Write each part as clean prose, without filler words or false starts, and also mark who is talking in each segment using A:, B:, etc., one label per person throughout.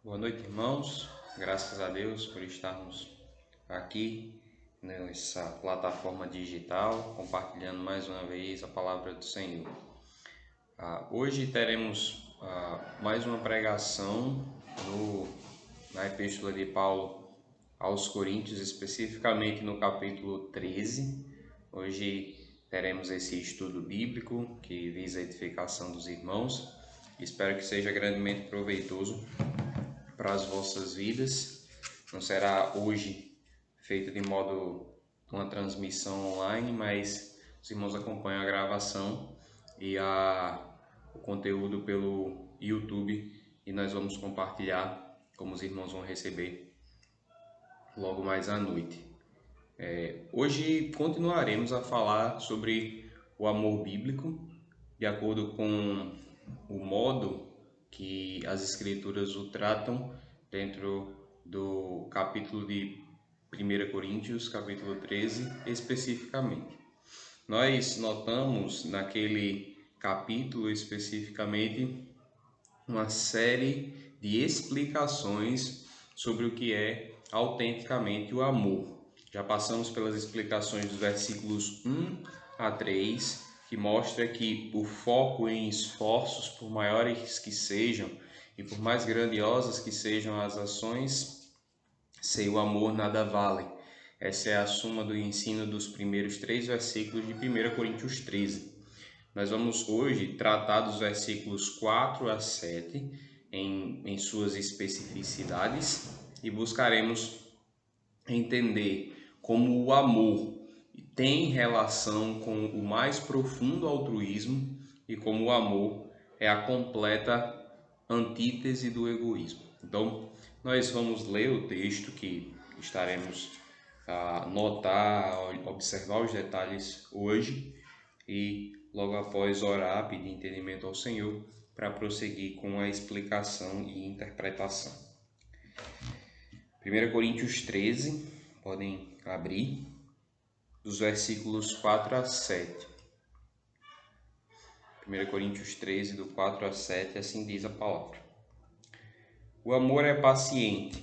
A: Boa noite, irmãos. Graças a Deus por estarmos aqui nessa plataforma digital, compartilhando mais uma vez a palavra do Senhor. Hoje teremos mais uma pregação na Epístola de Paulo aos Coríntios, especificamente no capítulo 13. Hoje teremos esse estudo bíblico que visa a edificação dos irmãos. Espero que seja grandemente proveitoso para as vossas vidas. Não será hoje feito de modo uma transmissão online, mas os irmãos acompanham a gravação e o conteúdo pelo YouTube, e nós vamos compartilhar como os irmãos vão receber logo mais à noite. Hoje continuaremos a falar sobre o amor bíblico, de acordo com o modo que as Escrituras o tratam dentro do capítulo de 1 Coríntios, capítulo 13, especificamente. Nós notamos naquele capítulo especificamente uma série de explicações sobre o que é autenticamente o amor. Já passamos pelas explicações dos versículos 1 a 3, que mostra que o foco em esforços, por maiores que sejam e por mais grandiosas que sejam as ações, sem o amor nada vale. Essa é a suma do ensino dos primeiros 3 versículos de 1 Coríntios 13. Nós vamos hoje tratar dos versículos 4 a 7 em suas especificidades e buscaremos entender como o amor tem relação com o mais profundo altruísmo e como o amor é a completa antítese do egoísmo. Então, nós vamos ler o texto que estaremos a notar, observar os detalhes hoje e logo após orar, pedir entendimento ao Senhor para prosseguir com a explicação e interpretação. 1 Coríntios 13, podem abrir, dos versículos 4 a 7. 1 Coríntios 13, do 4 a 7, assim diz a palavra. O amor é paciente,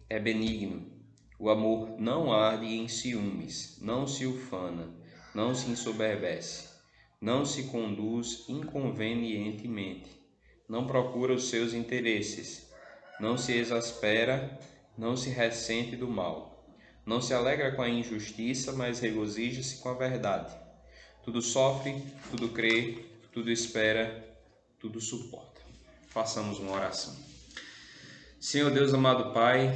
A: é benigno. O amor não arde em ciúmes, não se ufana, não se ensoberbece, não se conduz inconvenientemente, não procura os seus interesses, não se exaspera, não se ressente do mal. Não se alegra com a injustiça, mas regozija-se com a verdade. Tudo sofre, tudo crê, tudo espera, tudo suporta. Façamos uma oração. Senhor Deus amado Pai,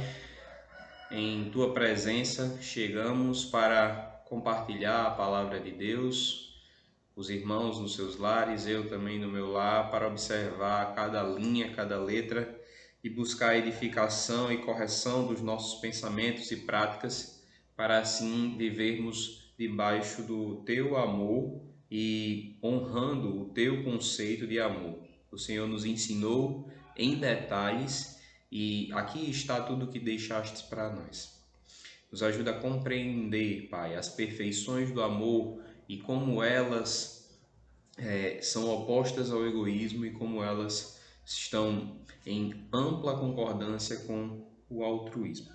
A: em Tua presença chegamos para compartilhar a palavra de Deus, os irmãos nos seus lares, eu também no meu lar, para observar cada linha, cada letra e buscar a edificação e correção dos nossos pensamentos e práticas, para assim vivermos debaixo do Teu amor e honrando o Teu conceito de amor. O Senhor nos ensinou em detalhes e aqui está tudo o que deixaste para nós. Nos ajuda a compreender, Pai, as perfeições do amor e como elas são opostas ao egoísmo e como elas estão em ampla concordância com o altruísmo.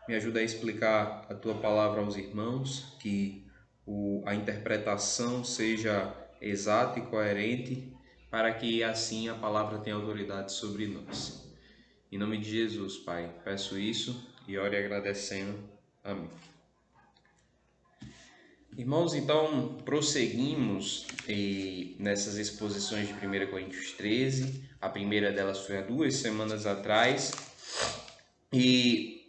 A: Me ajuda a explicar a Tua palavra aos irmãos, que a interpretação seja exata e coerente, para que assim a palavra tenha autoridade sobre nós. Em nome de Jesus, Pai, peço isso e ore agradecendo. Amém. Irmãos, então prosseguimos nessas exposições de 1 Coríntios 13. A primeira delas foi há 2 semanas atrás e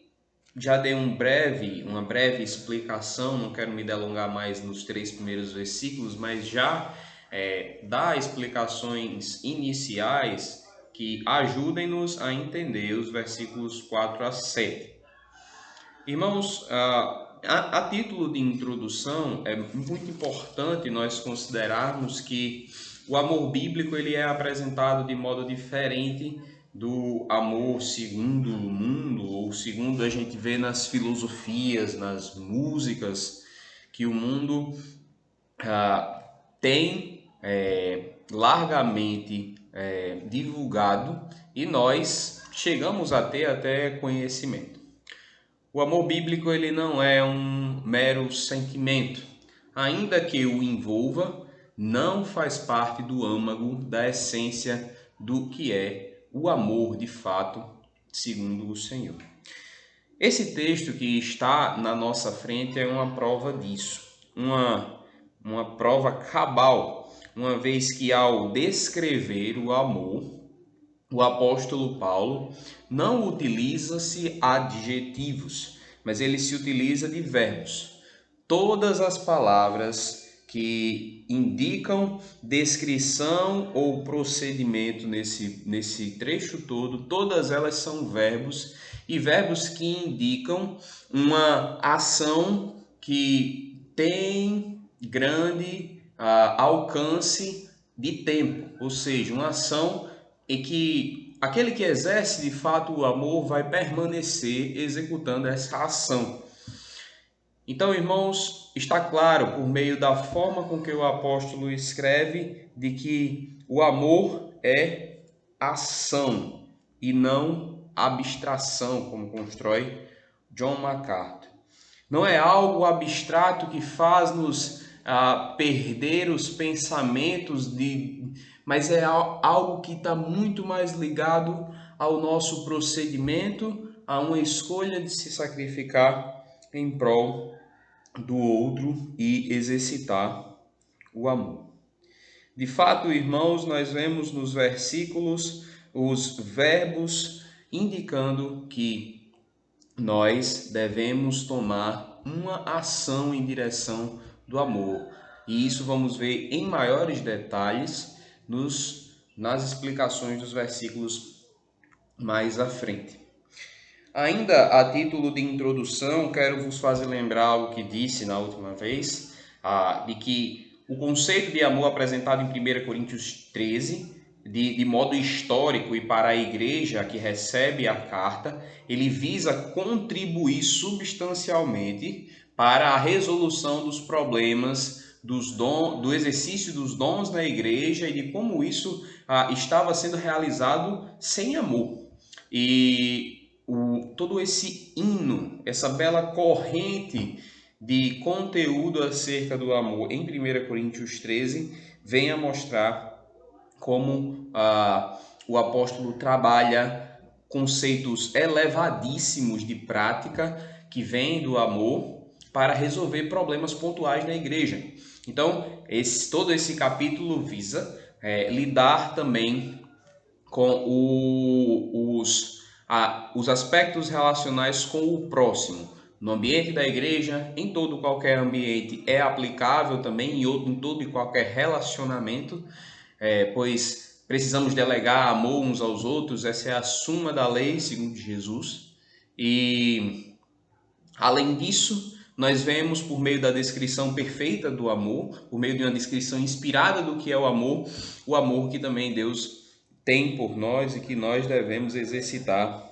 A: já dei uma breve explicação, não quero me delongar mais nos 3 primeiros versículos, mas já dá explicações iniciais que ajudem-nos a entender os versículos 4 a 7. Irmãos, a título de introdução, é muito importante nós considerarmos que o amor bíblico ele é apresentado de modo diferente do amor segundo o mundo, ou segundo a gente vê nas filosofias, nas músicas, que o mundo tem largamente divulgado, e nós chegamos a ter até conhecimento. O amor bíblico ele não é um mero sentimento, ainda que o envolva, não faz parte do âmago da essência do que é o amor de fato, segundo o Senhor. Esse texto que está na nossa frente é uma prova disso, uma prova cabal, uma vez que ao descrever o amor, o apóstolo Paulo não utiliza-se adjetivos, mas ele se utiliza de verbos. Todas as palavras que indicam descrição ou procedimento nesse trecho todo, todas elas são verbos e verbos que indicam uma ação que tem grande alcance de tempo, ou seja, uma ação em que aquele que exerce de fato o amor vai permanecer executando essa ação. Então, irmãos, está claro por meio da forma com que o apóstolo escreve de que o amor é ação e não abstração, como constrói John MacArthur. Não é algo abstrato que faz-nos perder os pensamentos, mas é algo que está muito mais ligado ao nosso procedimento, a uma escolha de se sacrificar em prol do outro e exercitar o amor. De fato, irmãos, nós vemos nos versículos os verbos indicando que nós devemos tomar uma ação em direção do amor. E isso vamos ver em maiores detalhes nas explicações dos versículos mais à frente. Ainda a título de introdução, quero vos fazer lembrar algo que disse na última vez, de que o conceito de amor apresentado em 1 Coríntios 13, de modo histórico e para a igreja que recebe a carta, ele visa contribuir substancialmente para a resolução dos problemas do exercício dos dons na igreja e de como isso estava sendo realizado sem amor. E todo esse hino, essa bela corrente de conteúdo acerca do amor em 1 Coríntios 13 vem a mostrar como o apóstolo trabalha conceitos elevadíssimos de prática que vêm do amor para resolver problemas pontuais na igreja. Então, todo esse capítulo visa lidar também com os aspectos relacionais com o próximo. No ambiente da igreja, em todo qualquer ambiente, é aplicável também em todo e qualquer relacionamento, pois precisamos delegar amor uns aos outros, essa é a suma da lei, segundo Jesus. E, além disso, nós vemos por meio da descrição perfeita do amor, por meio de uma descrição inspirada do que é o amor que também Deus tem por nós e que nós devemos exercitar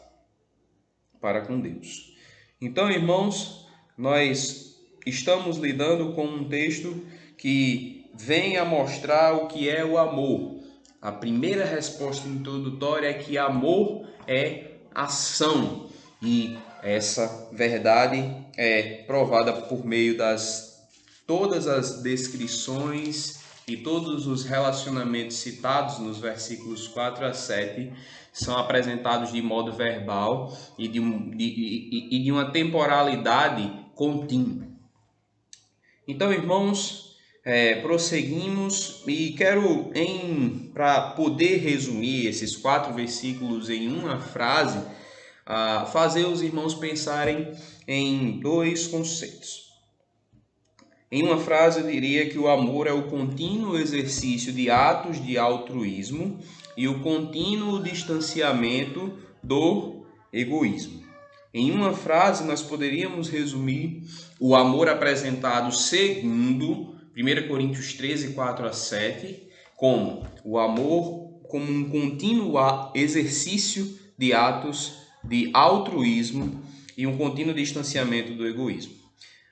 A: para com Deus. Então, irmãos, nós estamos lidando com um texto que vem a mostrar o que é o amor. A primeira resposta introdutória é que amor é ação, e essa verdade é provada por meio todas as descrições e todos os relacionamentos citados nos versículos 4 a 7 são apresentados de modo verbal e de uma temporalidade contínua. Então, irmãos, prosseguimos e quero, para poder resumir esses 4 versículos em uma frase, fazer os irmãos pensarem em 2 conceitos. Em uma frase, eu diria que o amor é o contínuo exercício de atos de altruísmo e o contínuo distanciamento do egoísmo. Em uma frase, nós poderíamos resumir o amor apresentado segundo 1 Coríntios 13, 4 a 7, como o amor como um contínuo exercício de atos de altruísmo e um contínuo distanciamento do egoísmo.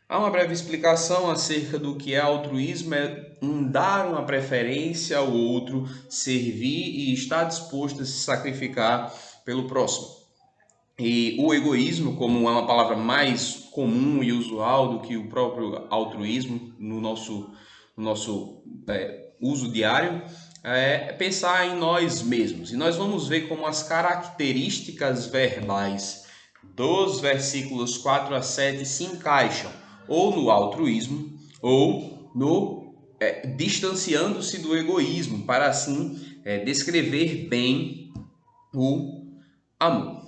A: Há uma breve explicação acerca do que é altruísmo, é dar uma preferência ao outro, servir e estar disposto a se sacrificar pelo próximo. E o egoísmo, como é uma palavra mais comum e usual do que o próprio altruísmo no nosso uso diário, é pensar em nós mesmos. E nós vamos ver como as características verbais dos versículos 4 a 7 se encaixam ou no altruísmo ou no distanciando-se do egoísmo, para assim descrever bem o amor.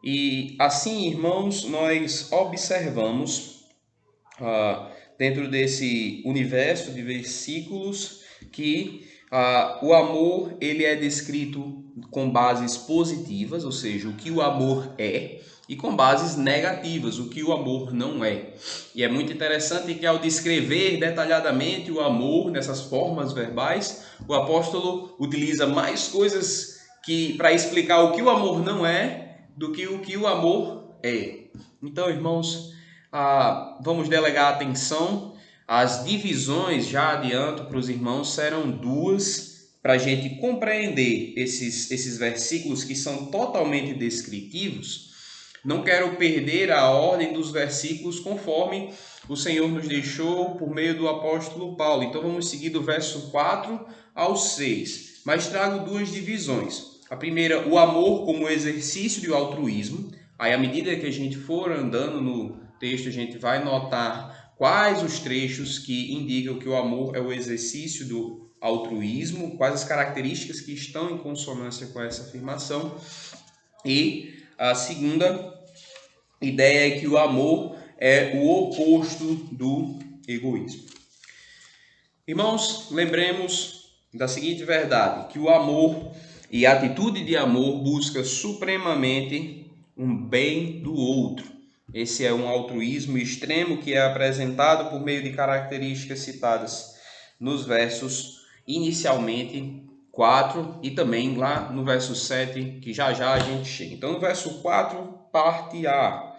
A: E assim, irmãos, nós observamos dentro desse universo de versículos que o amor ele é descrito com bases positivas, ou seja, o que o amor é, e com bases negativas, o que o amor não é. E é muito interessante que ao descrever detalhadamente o amor nessas formas verbais, o apóstolo utiliza mais coisas para explicar o que o amor não é do que o amor é. Então, irmãos, vamos delegar atenção. As divisões, já adianto para os irmãos, serão duas para a gente compreender esses versículos que são totalmente descritivos. Não quero perder a ordem dos versículos conforme o Senhor nos deixou por meio do apóstolo Paulo. Então vamos seguir do verso 4 ao 6. Mas trago duas divisões. A primeira, o amor como exercício do altruísmo. Aí, à medida que a gente for andando no texto, a gente vai notar quais os trechos que indicam que o amor é o exercício do altruísmo, quais as características que estão em consonância com essa afirmação. E a segunda ideia é que o amor é o oposto do egoísmo. Irmãos, lembremos da seguinte verdade, que o amor e a atitude de amor busca supremamente um bem do outro. Esse é um altruísmo extremo que é apresentado por meio de características citadas nos versos inicialmente 4 e também lá no verso 7, que já a gente chega. Então, no verso 4, parte A.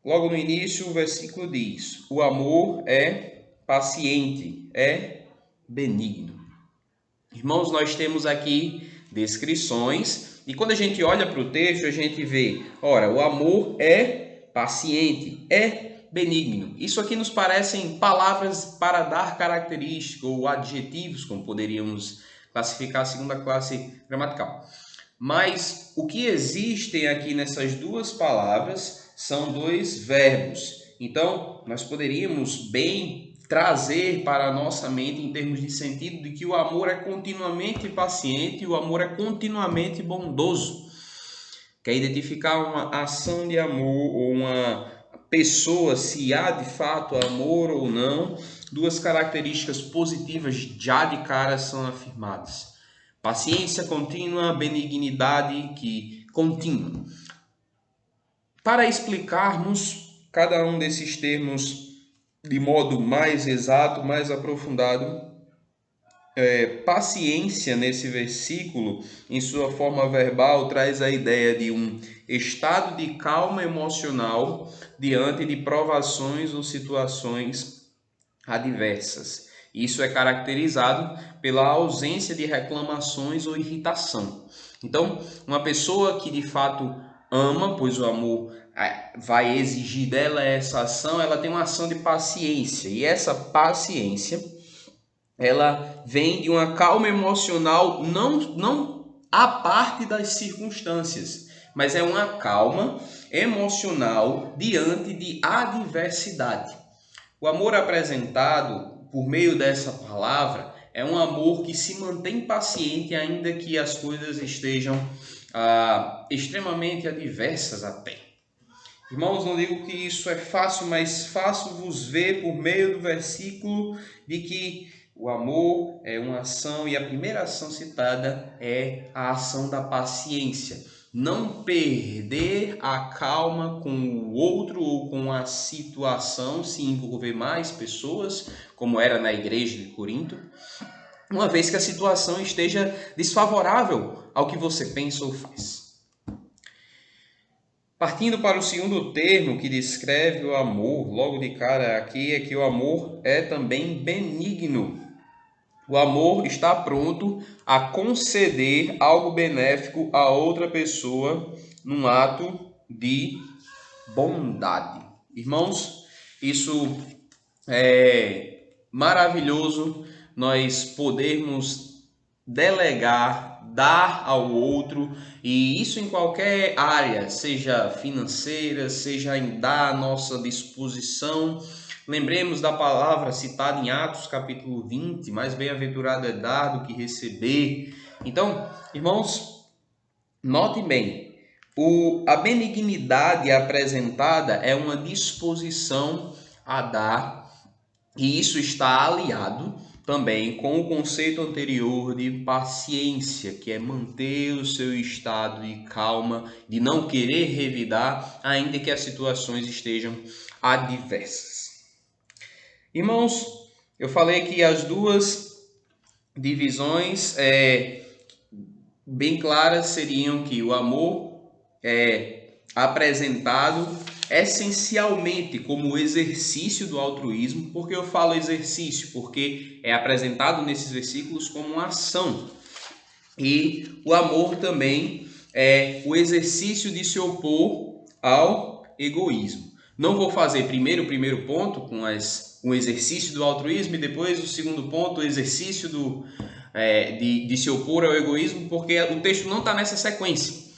A: Logo no início, o versículo diz: o amor é paciente, é benigno. Irmãos, nós temos aqui descrições, e quando a gente olha para o texto, a gente vê, ora, o amor é paciente, é benigno. Isso aqui nos parecem palavras para dar características ou adjetivos, como poderíamos classificar segundo a classe gramatical. Mas o que existem aqui nessas duas palavras são dois verbos. Então, nós poderíamos bem trazer para a nossa mente em termos de sentido de que o amor é continuamente paciente e o amor é continuamente bondoso. Quer identificar uma ação de amor ou uma pessoa, se há de fato amor ou não, duas características positivas já de cara são afirmadas. Paciência contínua, benignidade que contínua. Para explicarmos cada um desses termos de modo mais exato, mais aprofundado, paciência nesse versículo, em sua forma verbal, traz a ideia de um estado de calma emocional diante de provações ou situações adversas. Isso é caracterizado pela ausência de reclamações ou irritação. Então, uma pessoa que de fato ama, pois o amor vai exigir dela essa ação, ela tem uma ação de paciência. E essa paciência, ela vem de uma calma emocional, não à parte das circunstâncias, mas é uma calma emocional diante de adversidade. O amor apresentado por meio dessa palavra é um amor que se mantém paciente ainda que as coisas estejam extremamente adversas até. Irmãos, não digo que isso é fácil, mas faço vos ver por meio do versículo de que o amor é uma ação e a primeira ação citada é a ação da paciência. Não perder a calma com o outro ou com a situação, se envolver mais pessoas, como era na igreja de Corinto, uma vez que a situação esteja desfavorável ao que você pensa ou faz. Partindo para o segundo termo que descreve o amor, logo de cara aqui, é que o amor é também benigno. O amor está pronto a conceder algo benéfico a outra pessoa num ato de bondade. Irmãos, isso é maravilhoso, nós podermos delegar, dar ao outro, e isso em qualquer área, seja financeira, seja em dar a nossa disposição. Lembremos da palavra citada em Atos capítulo 20, mais bem-aventurado é dar do que receber. Então, irmãos, notem bem, a benignidade apresentada é uma disposição a dar, e isso está aliado também com o conceito anterior de paciência, que é manter o seu estado de calma, de não querer revidar, ainda que as situações estejam adversas. Irmãos, eu falei que as duas divisões bem claras seriam que o amor é apresentado essencialmente como exercício do altruísmo. Por que eu falo exercício? Porque é apresentado nesses versículos como uma ação. E o amor também é o exercício de se opor ao egoísmo. Não vou fazer primeiro o primeiro ponto com o exercício do altruísmo e depois o segundo ponto, o exercício de se opor ao egoísmo, porque o texto não está nessa sequência.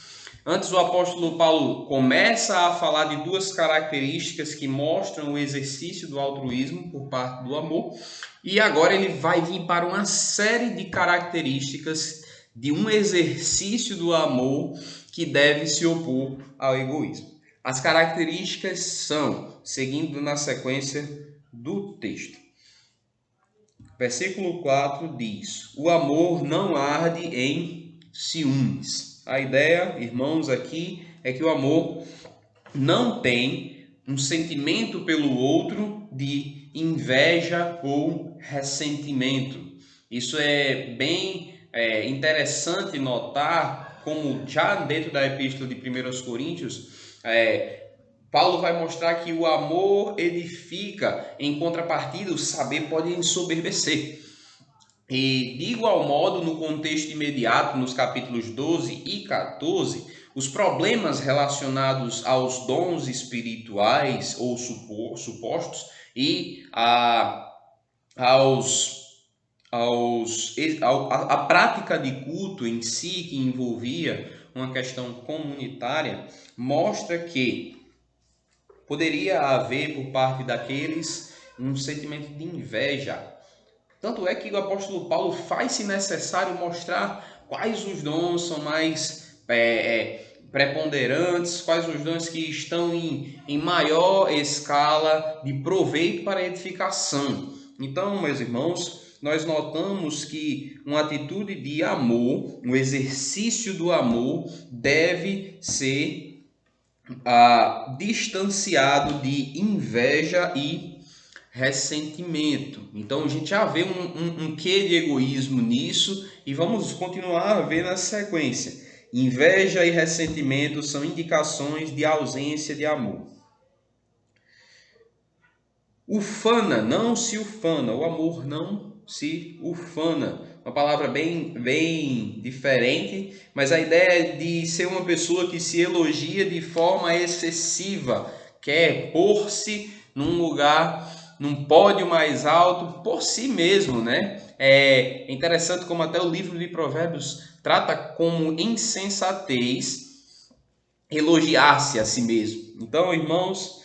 A: Antes o apóstolo Paulo começa a falar de duas características que mostram o exercício do altruísmo por parte do amor, e agora ele vai vir para uma série de características de um exercício do amor que deve se opor ao egoísmo. As características são, seguindo na sequência do texto. Versículo 4 diz: o amor não arde em ciúmes. A ideia, irmãos, aqui é que o amor não tem um sentimento pelo outro de inveja ou ressentimento. Isso é bem interessante notar, como já dentro da epístola de 1 Coríntios, Paulo vai mostrar que o amor edifica, em contrapartida, o saber pode ensoberbecer. E de igual modo, no contexto imediato, nos capítulos 12 e 14, os problemas relacionados aos dons espirituais ou supostos e a prática de culto em si, que envolvia uma questão comunitária, mostra que poderia haver por parte daqueles um sentimento de inveja. Tanto é que o apóstolo Paulo faz-se necessário mostrar quais os dons são mais preponderantes, quais os dons que estão em maior escala de proveito para a edificação. Então, meus irmãos, nós notamos que uma atitude de amor, um exercício do amor, deve ser distanciado de inveja e ressentimento. Então a gente já vê um quê de egoísmo nisso e vamos continuar a ver na sequência. Inveja e ressentimento são indicações de ausência de amor. Ufana, não se ufana, o amor não se ufana. Uma palavra bem diferente, mas a ideia é de ser uma pessoa que se elogia de forma excessiva, quer pôr-se num lugar, num pódio mais alto por si mesmo, né? É interessante como até o livro de Provérbios trata como insensatez elogiar-se a si mesmo. Então, irmãos,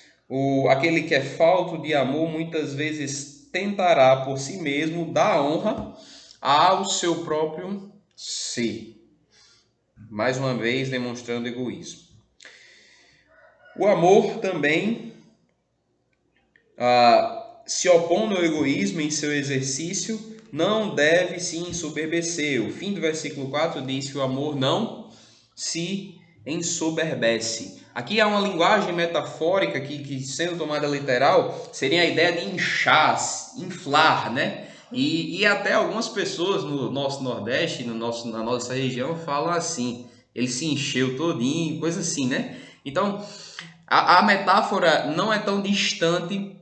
A: aquele que é falto de amor muitas vezes tentará por si mesmo dar honra ao seu próprio ser. Mais uma vez demonstrando egoísmo. O amor também se opondo ao egoísmo em seu exercício, não deve se ensoberbecer. O fim do versículo 4 diz que o amor não se ensoberbece. Aqui há uma linguagem metafórica que sendo tomada literal, seria a ideia de inchar, inflar, né? E até algumas pessoas no nosso Nordeste, na nossa região, falam assim, ele se encheu todinho, coisa assim, né? Então, a metáfora não é tão distante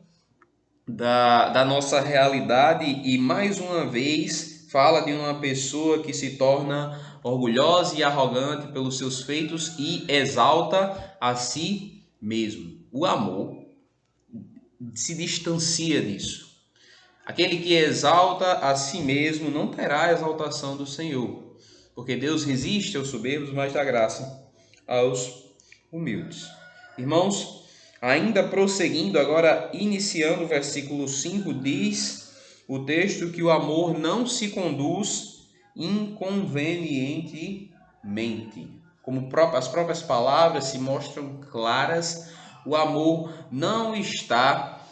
A: da nossa realidade e, mais uma vez, fala de uma pessoa que se torna orgulhosa e arrogante pelos seus feitos e exalta a si mesmo. O amor se distancia disso. Aquele que exalta a si mesmo não terá a exaltação do Senhor, porque Deus resiste aos soberbos, mas dá graça aos humildes. Irmãos, ainda prosseguindo, agora iniciando o versículo 5, diz o texto que o amor não se conduz inconvenientemente. Como as próprias palavras se mostram claras, o amor não está...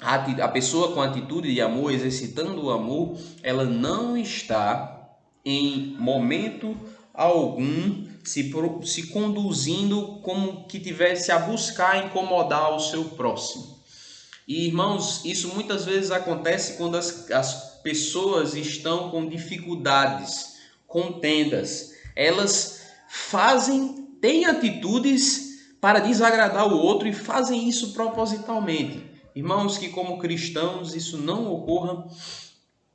A: A pessoa com atitude de amor, exercitando o amor, ela não está em momento algum se conduzindo como que tivesse a buscar incomodar o seu próximo. E, irmãos, isso muitas vezes acontece quando as pessoas estão com dificuldades, contendas. Elas têm atitudes para desagradar o outro e fazem isso propositalmente. Irmãos, que como cristãos isso não ocorra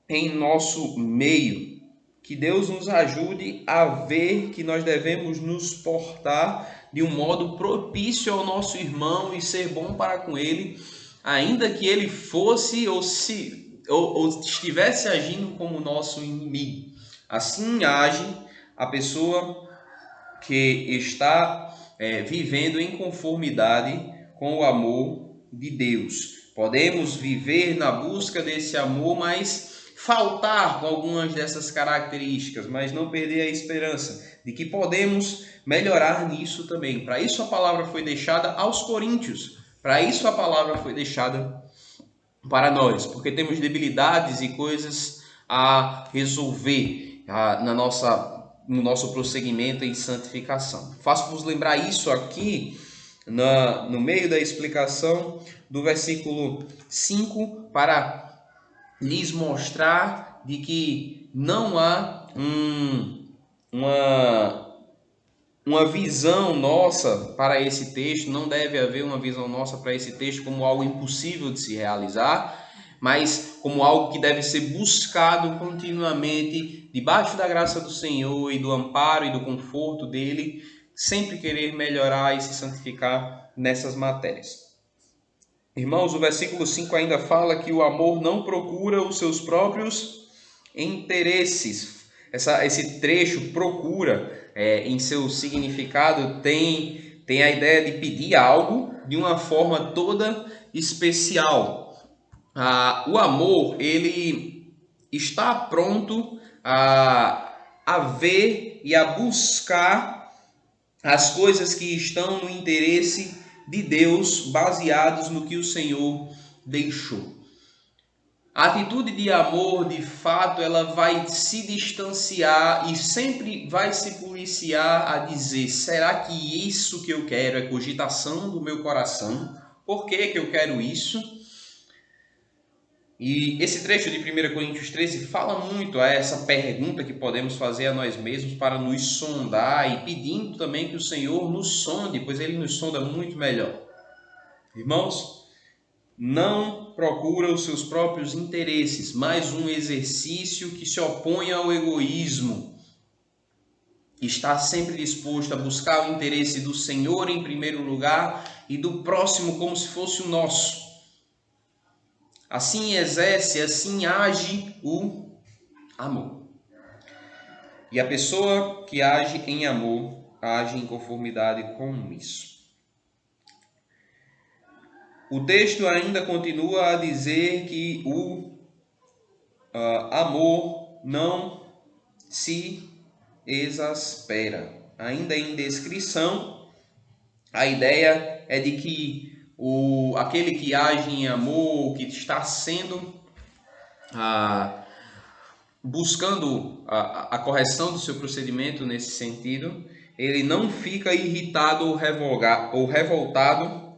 A: em nosso meio. Que Deus nos ajude a ver que nós devemos nos portar de um modo propício ao nosso irmão e ser bom para com ele, ainda que ele fosse ou estivesse agindo como nosso inimigo. Assim age a pessoa que está vivendo em conformidade com o amor de Deus. Podemos viver na busca desse amor, mas faltar com algumas dessas características, mas não perder a esperança de que podemos melhorar nisso também. Para isso a palavra foi deixada aos coríntios, para isso a palavra foi deixada para nós, porque temos debilidades e coisas a resolver no nosso prosseguimento em santificação. Faço-vos lembrar isso aqui no meio da explicação do versículo 5 para lhes mostrar de que não há uma visão nossa para esse texto, não deve haver uma visão nossa para esse texto como algo impossível de se realizar, mas como algo que deve ser buscado continuamente, debaixo da graça do Senhor e do amparo e do conforto dele, sempre querer melhorar e se santificar nessas matérias. Irmãos, o versículo 5 ainda fala que o amor não procura os seus próprios interesses. Esse trecho, procura, em seu significado, tem a ideia de pedir algo de uma forma toda especial. O amor, ele está pronto a ver e a buscar as coisas que estão no interesse de Deus, baseados no que o Senhor deixou. A atitude de amor, de fato, ela vai se distanciar e sempre vai se policiar a dizer: será que isso que eu quero é cogitação do meu coração? Por que eu quero isso? E esse trecho de 1 Coríntios 13 fala muito a essa pergunta que podemos fazer a nós mesmos para nos sondar e pedindo também que o Senhor nos sonde, pois Ele nos sonda muito melhor. Irmãos, não procura os seus próprios interesses, mais um exercício que se opõe ao egoísmo. Está sempre disposto a buscar o interesse do Senhor em primeiro lugar e do próximo como se fosse o nosso. Assim exerce, assim age o amor. E a pessoa que age em amor, age em conformidade com isso. O texto ainda continua a dizer que o amor não se exaspera. Ainda em descrição, a ideia é de que aquele que age em amor, que está sendo buscando a correção do seu procedimento nesse sentido, ele não fica irritado ou revoltado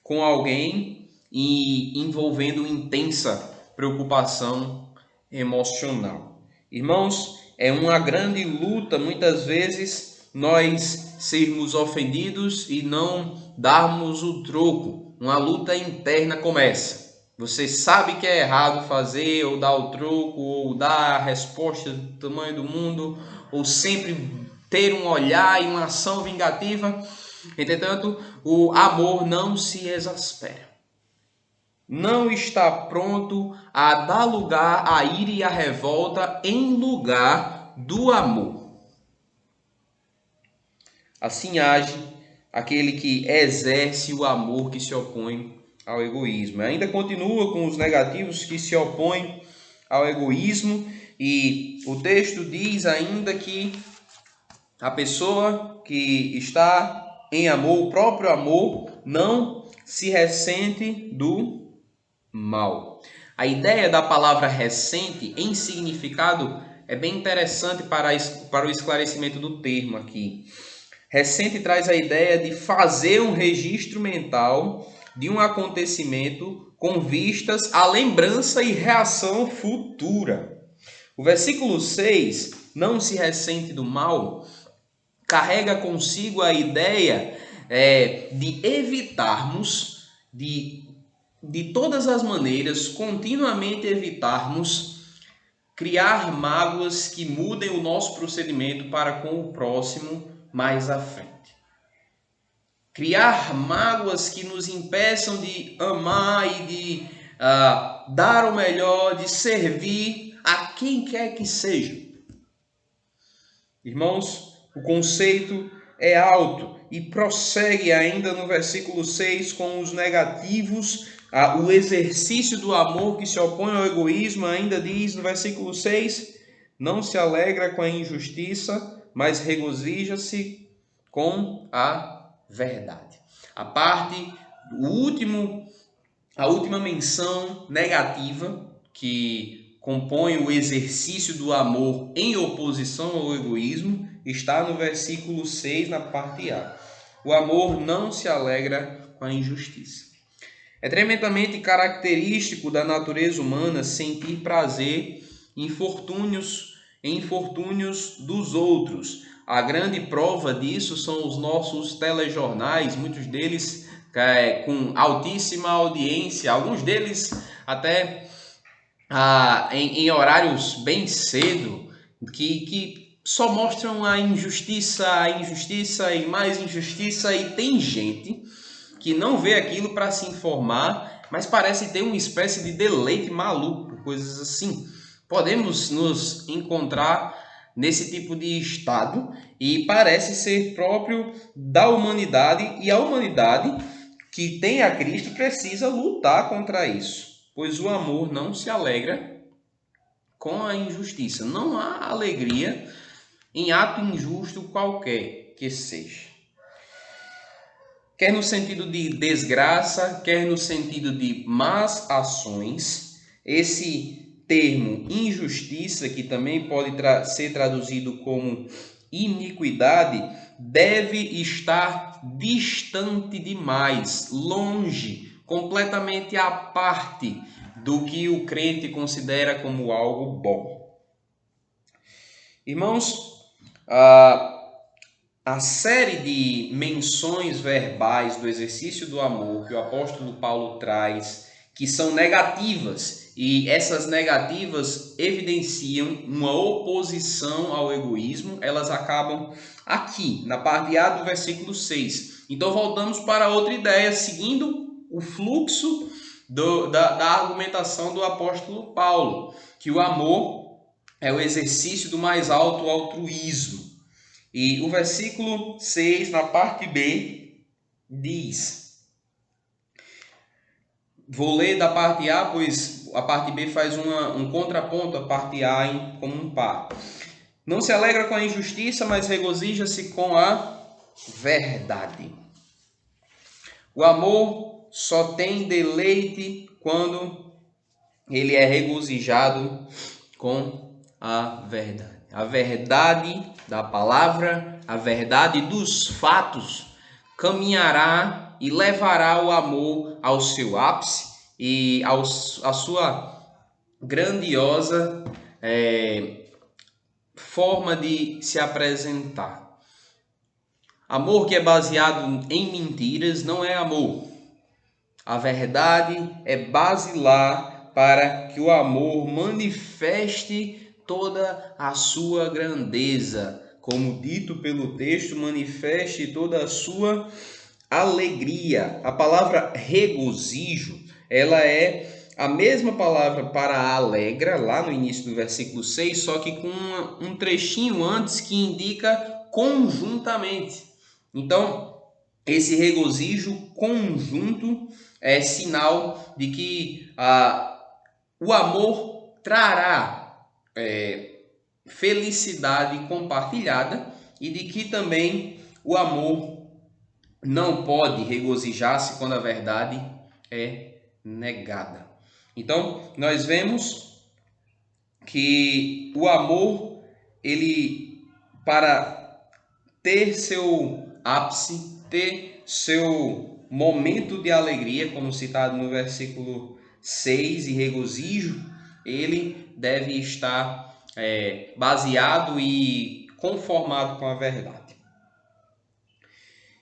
A: com alguém e envolvendo intensa preocupação emocional. Irmãos, é uma grande luta muitas vezes nós sermos ofendidos e não darmos o troco. Uma luta interna começa. Você sabe que é errado fazer, ou dar o troco, ou dar a resposta do tamanho do mundo, ou sempre ter um olhar e uma ação vingativa. Entretanto, o amor não se exaspera. Não está pronto a dar lugar à ira e à revolta em lugar do amor. Assim age aquele que exerce o amor que se opõe ao egoísmo. Ainda continua com os negativos que se opõem ao egoísmo, e o texto diz ainda que a pessoa que está em amor, o próprio amor, não se ressente do mal. A ideia da palavra ressente em significado é bem interessante para o esclarecimento do termo aqui. Ressente traz a ideia de fazer um registro mental de um acontecimento com vistas à lembrança e reação futura. O versículo 6, não se ressente do mal, carrega consigo a ideia de evitarmos, de todas as maneiras, continuamente evitarmos criar mágoas que mudem o nosso procedimento para com o próximo mais à frente. Criar mágoas que nos impeçam de amar e de dar o melhor, de servir a quem quer que seja. Irmãos, o conceito é alto e prossegue ainda no versículo 6 com os negativos. O exercício do amor que se opõe ao egoísmo ainda diz no versículo 6: não se alegra com a injustiça, mas regozija-se com a verdade. A última menção negativa que compõe o exercício do amor em oposição ao egoísmo está no versículo 6, na parte A. O amor não se alegra com a injustiça. É tremendamente característico da natureza humana sentir prazer em infortúnios dos outros. A grande prova disso são os nossos telejornais, muitos deles com altíssima audiência, alguns deles até em horários bem cedo, que só mostram a injustiça e mais injustiça, e tem gente que não vê aquilo para se informar, mas parece ter uma espécie de deleite maluco, coisas assim. Podemos nos encontrar nesse tipo de estado e parece ser próprio da humanidade, e a humanidade que tem a Cristo precisa lutar contra isso, pois o amor não se alegra com a injustiça. Não há alegria em ato injusto qualquer que seja. Quer no sentido de desgraça, quer no sentido de más ações, esse termo injustiça, que também pode ser traduzido como iniquidade, deve estar distante demais, longe, completamente à parte do que o crente considera como algo bom. Irmãos, a série de menções verbais do exercício do amor que o apóstolo Paulo traz, que são negativas, e essas negativas evidenciam uma oposição ao egoísmo, elas acabam aqui, na parte A do versículo 6. Então voltamos para outra ideia, seguindo o fluxo da argumentação do apóstolo Paulo, que o amor é o exercício do mais alto altruísmo. E o versículo 6, na parte B, diz... Vou ler da parte A, pois a parte B faz um contraponto à parte A como um par. Não se alegra com a injustiça, mas regozija-se com a verdade. O amor só tem deleite quando ele é regozijado com a verdade. A verdade da palavra, a verdade dos fatos, caminhará e levará o amor ao seu ápice e à sua grandiosa forma de se apresentar. Amor que é baseado em mentiras não é amor. A verdade é basilar para que o amor manifeste toda a sua grandeza. Como dito pelo texto, manifeste toda a sua alegria. A palavra regozijo, ela é a mesma palavra para alegra, lá no início do versículo 6, só que com um trechinho antes que indica conjuntamente. Então, esse regozijo conjunto é sinal de que o amor trará felicidade compartilhada e de que também o amor não pode regozijar-se quando a verdade é negada. Então, nós vemos que o amor, ele, para ter seu ápice, ter seu momento de alegria, como citado no versículo 6, e regozijo, ele deve estar baseado e conformado com a verdade.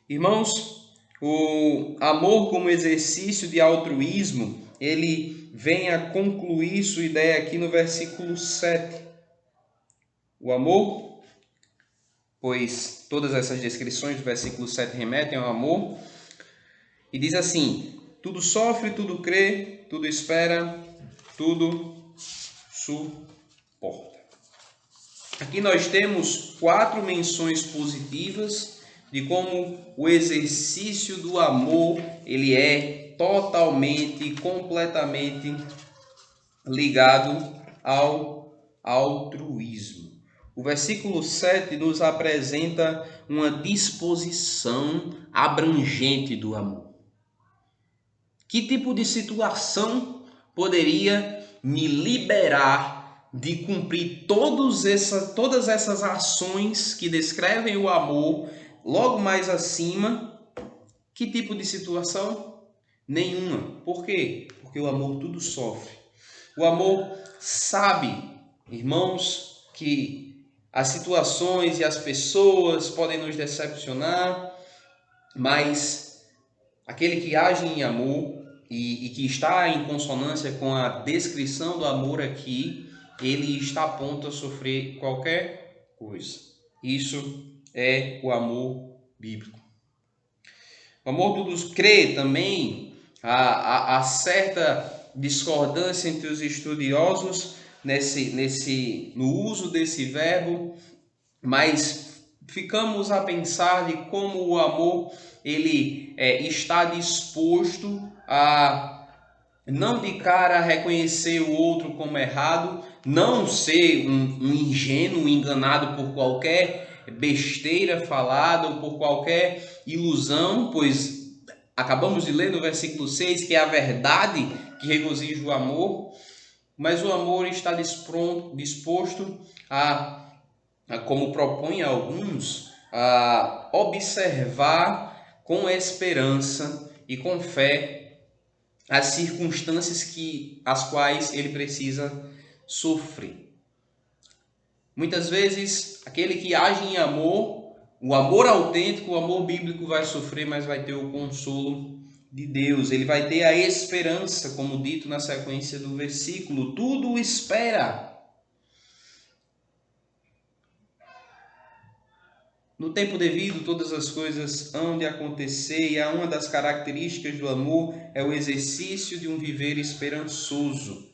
A: Irmãos, o amor como exercício de altruísmo, ele vem a concluir sua ideia aqui no versículo 7. O amor, pois todas essas descrições do versículo 7 remetem ao amor, e diz assim: tudo sofre, tudo crê, tudo espera, tudo suporta. Aqui nós temos 4 menções positivas de como o exercício do amor ele é totalmente, completamente ligado ao altruísmo. O versículo 7 nos apresenta uma disposição abrangente do amor. Que tipo de situação poderia me liberar de cumprir todas essas ações que descrevem o amor? Logo mais acima, que tipo de situação? Nenhuma. Por quê? Porque o amor tudo sofre. O amor sabe, irmãos, que as situações e as pessoas podem nos decepcionar, mas aquele que age em amor e que está em consonância com a descrição do amor aqui, ele está a ponto a sofrer qualquer coisa. Isso é o amor bíblico. O amor todos crê também. Há certa discordância entre os estudiosos no uso desse verbo, mas ficamos a pensar de como o amor ele está disposto a não de cara reconhecer o outro como errado, não ser um ingênuo enganado por qualquer besteira falada ou por qualquer ilusão, pois acabamos de ler no versículo 6 que é a verdade que regozija o amor, mas o amor está disposto como propõem alguns, a observar com esperança e com fé as circunstâncias as quais ele precisa sofrer. Muitas vezes, aquele que age em amor, o amor autêntico, o amor bíblico vai sofrer, mas vai ter o consolo de Deus. Ele vai ter a esperança, como dito na sequência do versículo. Tudo espera. No tempo devido, todas as coisas hão de acontecer, e uma das características do amor é o exercício de um viver esperançoso.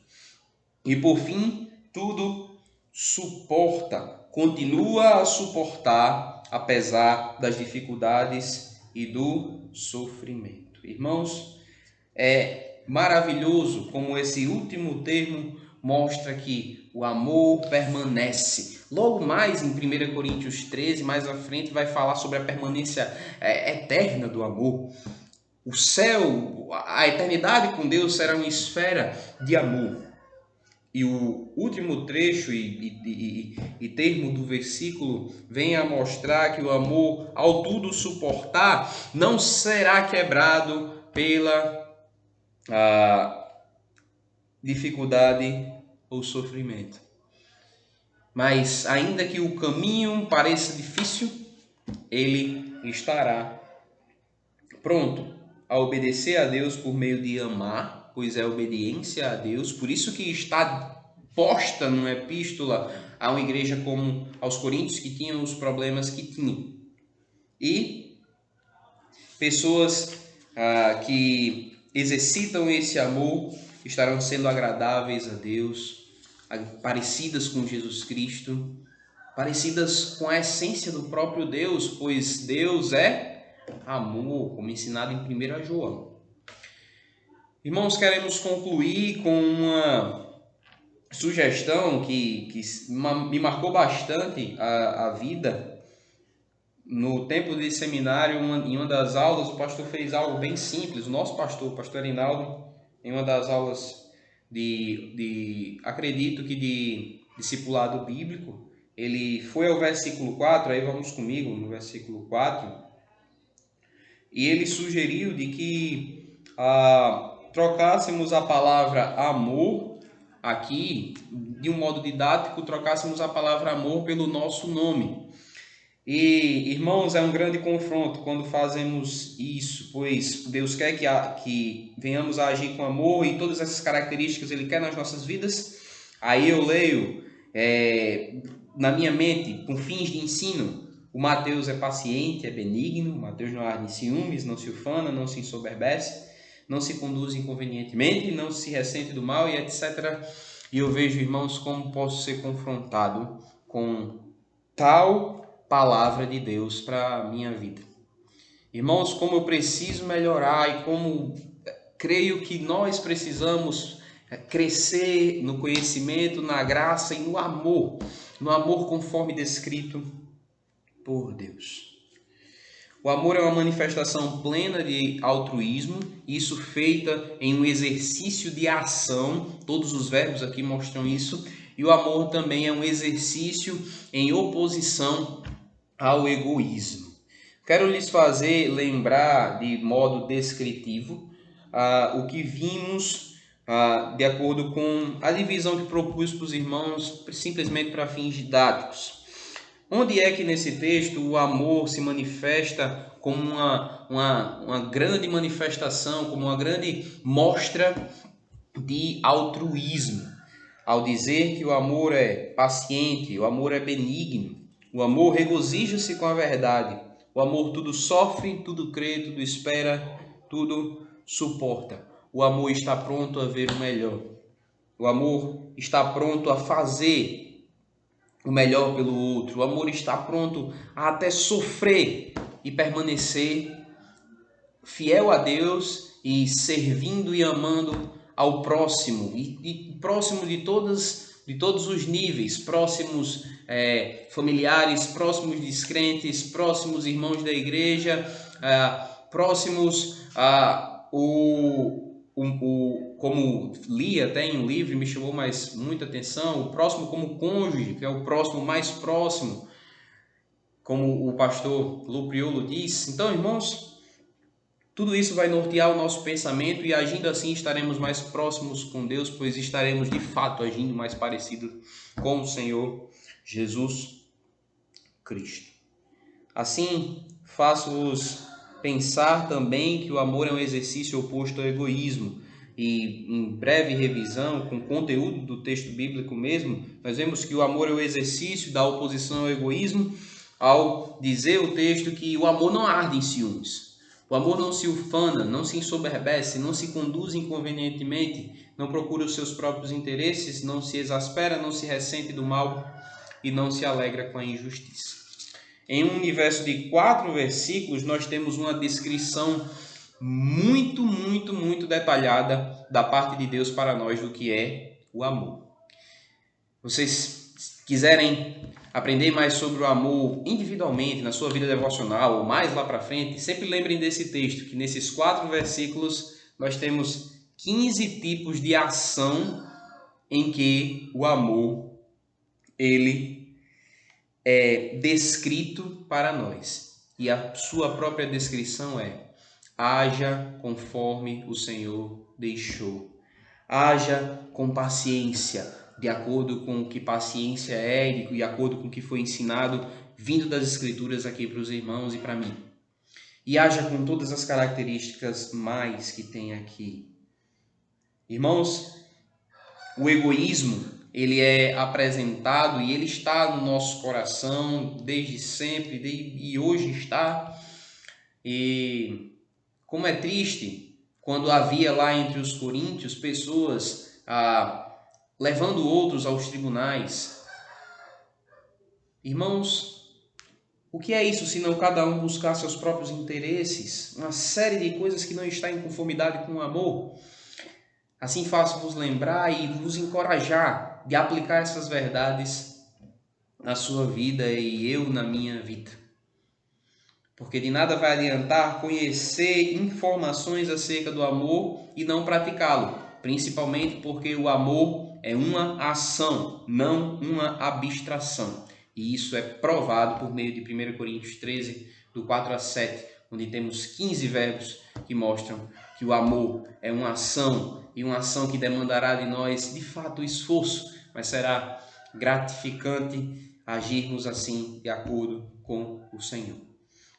A: E por fim, tudo suporta, continua a suportar, apesar das dificuldades e do sofrimento. Irmãos, é maravilhoso como esse último termo mostra que o amor permanece. Logo mais em 1 Coríntios 13, mais à frente, vai falar sobre a permanência eterna do amor. O céu, a eternidade com Deus será uma esfera de amor. E o último trecho e termo do versículo vem a mostrar que o amor, ao tudo suportar, não será quebrado pela dificuldade ou sofrimento. Mas ainda que o caminho pareça difícil, ele estará pronto a obedecer a Deus por meio de amar, pois é obediência a Deus. Por isso que está posta numa epístola a uma igreja como aos Coríntios, que tinham os problemas que tinham. E pessoas que exercitam esse amor estarão sendo agradáveis a Deus, parecidas com Jesus Cristo, parecidas com a essência do próprio Deus, pois Deus é amor, como ensinado em 1 João. Irmãos, queremos concluir com uma sugestão que me marcou bastante a vida. No tempo de seminário, em uma das aulas, o pastor fez algo bem simples. O nosso pastor, o pastor Reinaldo, em uma das aulas acredito que de discipulado bíblico, ele foi ao versículo 4, aí vamos comigo no versículo 4, e ele sugeriu de que trocássemos a palavra amor aqui, de um modo didático, trocássemos a palavra amor pelo nosso nome. E, irmãos, é um grande confronto quando fazemos isso, pois Deus quer que venhamos a agir com amor e todas essas características Ele quer nas nossas vidas. Aí eu leio na minha mente, com fins de ensino, o Mateus é paciente, é benigno, o Mateus não arde em ciúmes, não se ufana, não se ensoberbece, não se conduz inconvenientemente, não se ressente do mal e etc. E eu vejo, irmãos, como posso ser confrontado com tal palavra de Deus para a minha vida. Irmãos, como eu preciso melhorar e como creio que nós precisamos crescer no conhecimento, na graça e no amor conforme descrito por Deus. O amor é uma manifestação plena de altruísmo, isso feita em um exercício de ação, todos os verbos aqui mostram isso, e o amor também é um exercício em oposição ao egoísmo. Quero lhes fazer lembrar de modo descritivo o que vimos de acordo com a divisão que propus para os irmãos, simplesmente para fins didáticos. Onde é que nesse texto o amor se manifesta como uma grande manifestação, como uma grande mostra de altruísmo? Ao dizer que o amor é paciente, o amor é benigno, o amor regozija-se com a verdade, o amor tudo sofre, tudo crê, tudo espera, tudo suporta. O amor está pronto a ver o melhor. O amor está pronto a fazer o melhor pelo outro. O amor está pronto a até sofrer e permanecer fiel a Deus e servindo e amando ao próximo, e próximo de todos os níveis, próximos familiares, próximos descrentes, próximos irmãos da igreja, próximos como li até em um livro, me chamou muita atenção, o próximo como cônjuge, que é o próximo mais próximo, como o pastor Lupriolo diz. Então, irmãos, tudo isso vai nortear o nosso pensamento e agindo assim estaremos mais próximos com Deus, pois estaremos de fato agindo mais parecido com o Senhor Jesus Cristo. Assim, faço-vos pensar também que o amor é um exercício oposto ao egoísmo. E em breve revisão, com conteúdo do texto bíblico mesmo, nós vemos que o amor é o exercício da oposição ao egoísmo, ao dizer o texto que o amor não arde em ciúmes. O amor não se ufana, não se ensoberbece, não se conduz inconvenientemente, não procura os seus próprios interesses, não se exaspera, não se ressente do mal e não se alegra com a injustiça. Em um universo de 4 versículos, nós temos uma descrição muito detalhada da parte de Deus para nós do que é o amor. Vocês quiserem aprender mais sobre o amor individualmente, na sua vida devocional, ou mais lá para frente, sempre lembrem desse texto, que nesses 4 versículos nós temos 15 tipos de ação em que o amor ele é descrito para nós. E a sua própria descrição é: haja conforme o Senhor deixou. Haja com paciência, de acordo com o que paciência é e de acordo com o que foi ensinado, vindo das Escrituras aqui para os irmãos e para mim. e haja com todas as características mais que tem aqui. Irmãos, o egoísmo, ele é apresentado e ele está no nosso coração desde sempre e hoje está. E como é triste quando havia lá entre os coríntios pessoas levando outros aos tribunais. Irmãos, o que é isso, senão cada um buscar seus próprios interesses? Uma série de coisas que não está em conformidade com o amor. Assim faço-vos lembrar e vos encorajar de aplicar essas verdades na sua vida e eu na minha vida. Porque de nada vai adiantar conhecer informações acerca do amor e não praticá-lo. Principalmente porque o amor é uma ação, não uma abstração. E isso é provado por meio de 1 Coríntios 13, do 4 a 7, onde temos 15 verbos que mostram que o amor é uma ação, e uma ação que demandará de nós, de fato, esforço, mas será gratificante agirmos assim de acordo com o Senhor.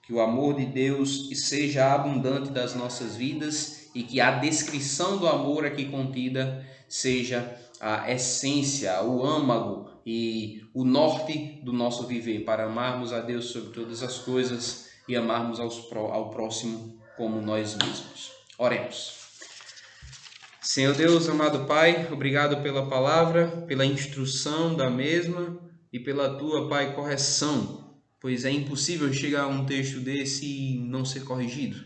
A: Que o amor de Deus seja abundante das nossas vidas e que a descrição do amor aqui contida seja a essência, o âmago e o norte do nosso viver, para amarmos a Deus sobre todas as coisas e amarmos ao próximo como nós mesmos. Oremos. Senhor Deus, amado Pai, obrigado pela palavra, pela instrução da mesma e pela tua, Pai, correção, pois é impossível chegar a um texto desse e não ser corrigido.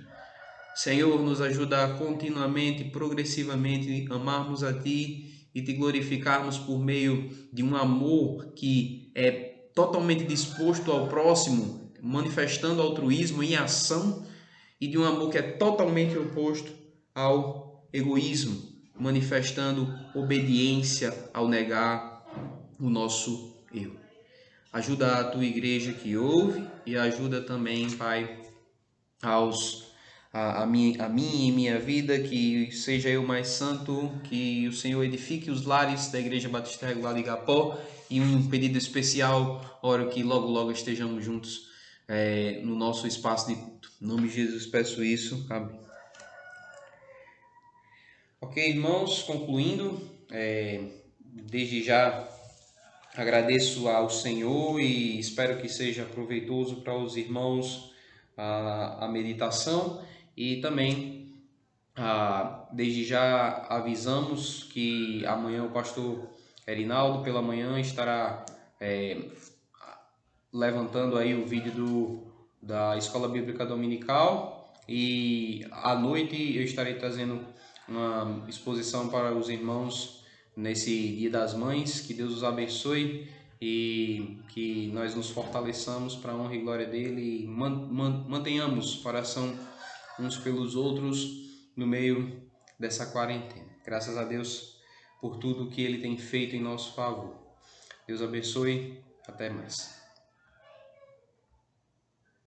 A: Senhor, nos ajuda a continuamente, progressivamente amarmos a Ti e Te glorificarmos por meio de um amor que é totalmente disposto ao próximo, manifestando altruísmo em ação, e de um amor que é totalmente oposto ao egoísmo, manifestando obediência ao negar o nosso eu. Ajuda a tua igreja que ouve e ajuda também, Pai, a mim e minha vida, que seja eu mais santo, que o Senhor edifique os lares da Igreja Batista Regular de Igapó, e um pedido especial, oro que logo estejamos juntos no nosso espaço de culto. Em nome de Jesus peço isso, amém. Ok, irmãos, concluindo, desde já agradeço ao Senhor e espero que seja proveitoso para os irmãos a meditação, e também desde já avisamos que amanhã o pastor Erinaldo pela manhã estará levantando aí o vídeo da Escola Bíblica Dominical, e à noite eu estarei trazendo uma exposição para os irmãos nesse Dia das Mães. Que Deus os abençoe e que nós nos fortaleçamos para a honra e glória dele, e mantenhamos oração uns pelos outros no meio dessa quarentena. Graças a Deus por tudo que ele tem feito em nosso favor. Deus abençoe, até mais.